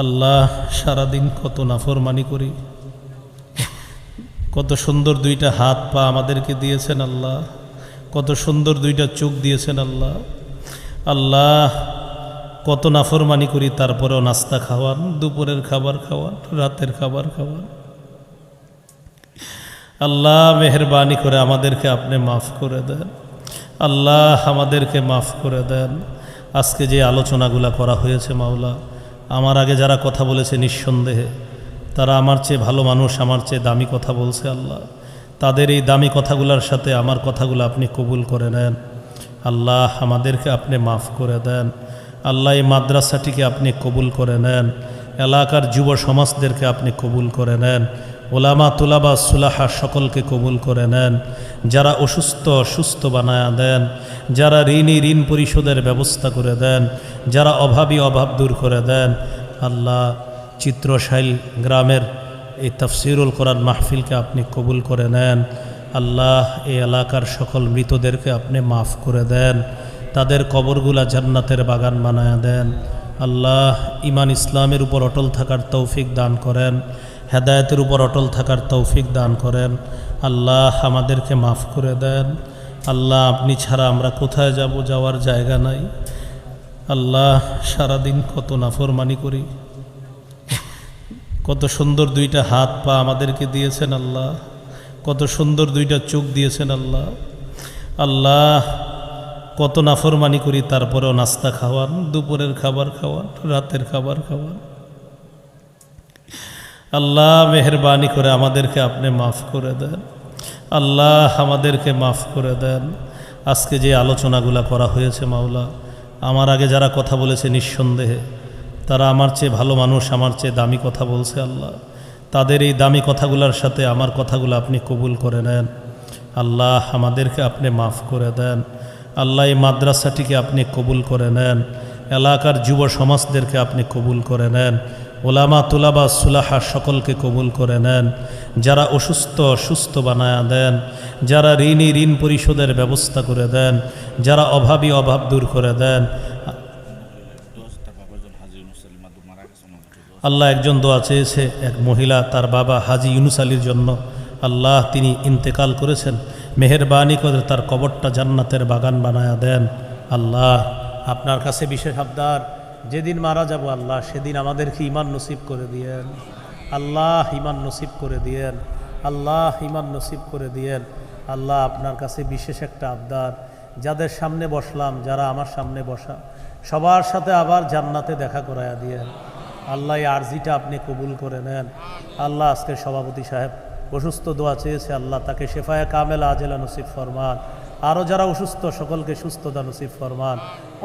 আল্লাহ সারাদিন কত নাফরমানি করি, কত সুন্দর দুইটা হাত পা আমাদেরকে দিয়েছেন আল্লাহ, কত সুন্দর দুইটা চোখ দিয়েছেন আল্লাহ। আল্লাহ কত নাফরমানি করি, তারপরেও নাস্তা খাওয়ান, দুপুরের খাবার খাওয়ান, রাতের খাবার খাওয়ান। আল্লাহ মেহেরবানি করে আমাদেরকে আপনি মাফ করে দেন। আল্লাহ আমাদেরকে মাফ করে দেন। আজকে যে আলোচনাগুলা করা হয়েছে মাওলা, আমার আগে যারা কথা বলেছে নিঃসন্দেহে তারা আমার চেয়ে ভালো মানুষ, আমার চেয়ে দামি কথা বলছে আল্লাহ। তাদের এই দামি কথাগুলোর সাথে আমার কথাগুলো আপনি কবুল করে নেন। আল্লাহ আমাদেরকে আপনি মাফ করে দেন। আল্লাহ এই মাদ্রাসাটিকে আপনি কবুল করে নেন। এলাকার যুব সমাজদেরকে আপনি কবুল করে নেন। ওলামা তুলাবা সুলাহা সকলকে কবুল করে নেন। যারা অসুস্থ সুস্থ বানায়া দেন, যারা ঋণী ঋণ পরিশোধের ব্যবস্থা করে দেন, যারা অভাবী অভাব দূর করে দেন। আল্লাহ চিত্রশাইল গ্রামের এই তাফসিরুল কোরআন মাহফিলকে আপনি কবুল করে নেন। আল্লাহ এই এলাকার সকল মৃতদেরকে আপনি মাফ করে দেন, তাদের কবরগুলা জান্নাতের বাগান বানায়া দেন। আল্লাহ ঈমান ইসলামের উপর অটল থাকার তৌফিক দান করেন, হেদায়েতের উপর অটল থাকার তৌফিক দান করেন। আল্লাহ আমাদেরকে মাফ করে দেন। আল্লাহ আপনি ছাড়া আমরা কোথায় যাব, যাওয়ার জায়গা নাই। আল্লাহ সারাদিন কত নাফরমানি করি, কত সুন্দর দুইটা হাত পা আমাদেরকে দিয়েছেন আল্লাহ, কত সুন্দর দুইটা চোখ দিয়েছেন আল্লাহ। আল্লাহ কত নাফরমানি করি, তারপরেও নাস্তা খাওয়ান, দুপুরের খাবার খাওয়ান, রাতের খাবার খাওয়ান। আল্লাহ মেহেরবানি করে আমাদেরকে আপনি মাফ করে দেন। আল্লাহ আমাদেরকে মাফ করে দেন। আজকে যে আলোচনাগুলা করা হয়েছে মাওলা, আমার আগে যারা কথা বলেছে নিঃসন্দেহে তারা আমার চেয়ে ভালো মানুষ, আমার চেয়ে দামি কথা বলছে আল্লাহ। তাদের এই দামি কথাগুলোর সাথে আমার কথাগুলো আপনি কবুল করে নেন। আল্লাহ আমাদেরকে আপনি মাফ করে দেন। আল্লাহ এই মাদ্রাসাটিকে আপনি কবুল করে নেন। এলাকার যুব সমাজদেরকে আপনি কবুল করে নেন। ওলামা তুলাবা সুলাহা সকলকে কবুল করে নেন। যারা অসুস্থ সুস্থ বানায়া দেন, যারা ঋণী ঋণ পরিশোধের ব্যবস্থা করে দেন, যারা অভাবী অভাব দূর করে দেন। আল্লাহ একজন দোয়া চেয়েছে, এক মহিলা তার বাবা হাজি ইউনুস আলীর জন্য। আল্লাহ তিনি ইন্তেকাল করেছেন, মেহেরবানি করে তার কবরটা জান্নাতের বাগান বানায়া দেন। আল্লাহ আপনার কাছে বিশেষ আবদার, যেদিন মারা যাব আল্লাহ সেদিন আমাদেরকে ঈমান নসিব করে দিয়েন। আল্লাহ ঈমান নসিব করে দিয়েন। আল্লাহ ঈমান নসিব করে দিয়েন। আল্লাহ আপনার কাছে বিশেষ একটা আবদার, যাদের সামনে বসলাম, যারা আমার সামনে বসা, সবার সাথে আবার জান্নাতে দেখা করায়া দিয়েন। আল্লাহ এই আরজিটা আপনি কবুল করে নেন। আল্লাহ আজকে সভাপতি সাহেব অসুস্থ দোয়া চেয়েছে, আল্লাহ তাকে শেফায়ে কামেলা আজেলা নসিব ফরমান। আরও যারা অসুস্থ সকলকে সুস্থতা নসিব ফরমান।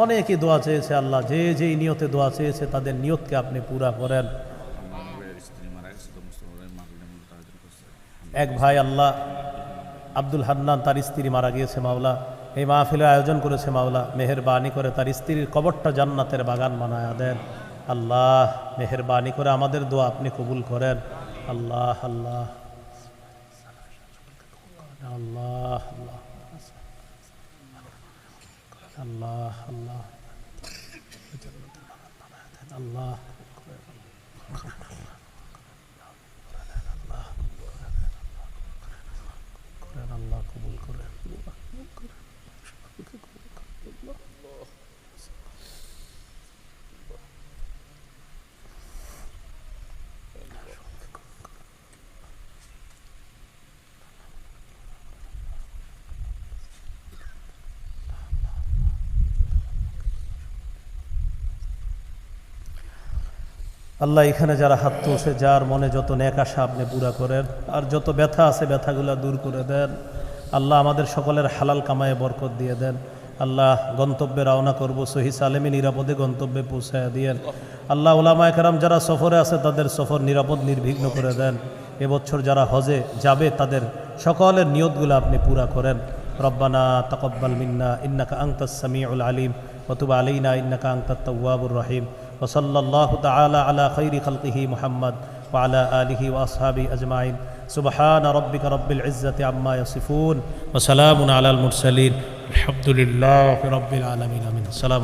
অনেকেই দোয়া চেয়েছে আল্লাহ, যে যেই নিয়তে দোয়া চেয়েছে তাদের নিয়তকে আপনি পুরা করেন। এক ভাই আল্লাহ আব্দুল হান্নান, তার স্ত্রী মারা গিয়েছে মাওলা, এই মাহফিলের আয়োজন করেছে মাওলা, মেহেরবানি করে তার স্ত্রীর কবরটা জান্নাতের বাগান বানায়া দেন। আল্লাহ মেহেরবানি করে আমাদের দোয়া আপনি কবুল করেন। আল্লাহ আল্লাহ আল্লাহ আল্লাহ আল্লাহ আল্লাহ আল্লাহ কবুল করেন। আল্লাহ এখানে যারা হাত তুলছে, যার মনে যত নেক আশা আপনি পুরা করেন, আর যত ব্যথা আছে ব্যথাগুলো দূর করে দেন। আল্লাহ আমাদের সকলের হালাল কামায়ে বরকত দিয়ে দেন। আল্লাহ গন্তব্যে রওনা করব, সহি সালেমে নিরাপদে গন্তব্যে পৌঁছায়া দিয়েন। আল্লাহ উলামায়ে কেরাম যারা সফরে আছে তাদের সফর নিরাপদ নির্বিঘ্ন করে দেন। এবছর যারা হজে যাবে তাদের সকলের নিয়তগুলো আপনি পুরা করেন। রব্বানা তাকাব্বাল মিন্না ইন্নাকা আনতাস সামিউল আলিম ওয়া তুব আলাইনা ইন্নাকা আনতাত তাওয়াবুর রহিম। وصلى الله تعالى على خير خلقه محمد وعلى آله وأصحابه أجمعين. سبحان ربك رب العزة عما يصفون وسلام على المرسلين الحمد لله رب العالمين. آمين. السلام